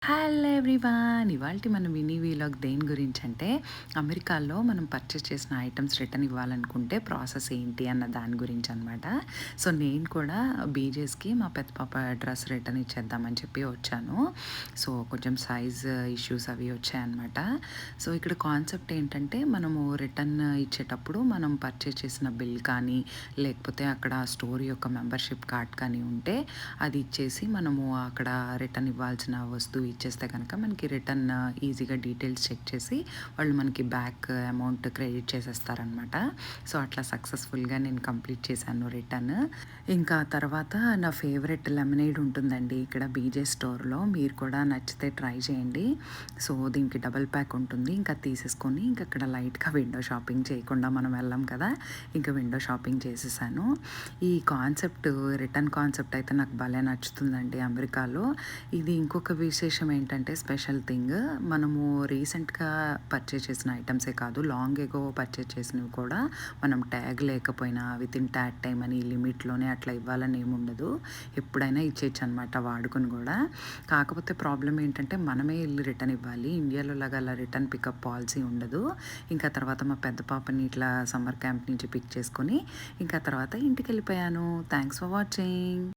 Hello everyone! ఇవాల్టి మన mini vlog దేని గురించంటే, అమెరికాలో మనం పర్చేస్ చేసిన ఐటెమ్స్ రిటర్న్ ఇవ్వాలనుకుంటే ప్రాసెస్ ఏంటి అన్న దాని గురించనమాట. సో, నేను కూడా బీజేస్‌కి మా పెద్ద పాప డ్రెస్ రిటర్న్ ఇచ్చేద్దామని చెప్పి వచ్చాను. సో, కొంచెం సైజ్ ఇష్యూస్ అవి వచ్చాయన్నమాట. సో, ఇక్కడ కాన్సెప్ట్ ఏంటంటే, మనము రిటర్న్ ఇచ్చేటప్పుడు మనం పర్చేస్ చేసిన బిల్ కానీ, లేకపోతే అక్కడ స్టోర్ యొక్క మెంబర్‌షిప్ కార్డ్ కానీ ఉంటే, అది ఇచ్చేసి మనము అక్కడ రిటర్న్ ఇవ్వాల్సిన వస్తువు ఇచ్చేస్తే కనుక మనకి రిటర్న్ ఈజీగా డీటెయిల్స్ చెక్ చేసి వాళ్ళు మనకి బ్యాక్ అమౌంట్ క్రెడిట్ చేసేస్తారనమాట. సో, అట్లా సక్సెస్ఫుల్గా నేను కంప్లీట్ చేశాను రిటర్న్. ఇంకా తర్వాత నా ఫేవరెట్ లెమనేడ్ ఉంటుందండి ఇక్కడ బీజే స్టోర్‌లో. మీరు కూడా నచ్చితే ట్రై చేయండి. సో, దీనికి డబుల్ ప్యాక్ ఉంటుంది. ఇంకా తీసేసుకొని ఇంక అక్కడ లైట్‌గా విండో షాపింగ్ చేయకుండా మనం వెళ్ళాం కదా! ఇంకా విండో షాపింగ్ చేసేసాను. ఈ కాన్సెప్ట్ రిటర్న్ కాన్సెప్ట్ అయితే నాకు భలే నచ్చుతుందండి అమెరికాలో. ఇది ఇంకొక విశేషం ఏంటంటే స్పెషల్ థింగ్, మనము రీసెంట్‌గా పర్చేస్ చేసిన ఐటమ్సే కాదు, లాంగ్ ఎగో పర్చేస్ చేసినవి కూడా మనం ట్యాగ్ లేకపోయినా వితిన్ ట్యాగ్ టైమ్ అని లిమిట్‌లోనే అట్లా ఇవ్వాలని ఏముండదు. ఎప్పుడైనా ఇచ్చేయచ్చనమాట వాడుకొని గూడా. కాకపోతే ప్రాబ్లమ్ ఏంటంటే మనమే ఎళ్లి రిటర్న్ ఇవ్వాలి. ఇండియాలో లాగా అలా రిటర్న్ పికప్ పాలసీ ఉండదు. ఇంకా తర్వాత మా పెద్ద పాపని ఇట్లా సమ్మర్ క్యాంప్ నుంచి పిక్ చేసుకొని ఇంకా తర్వాత ఇంటికెళ్ళిపోయాను. Thanks for watching.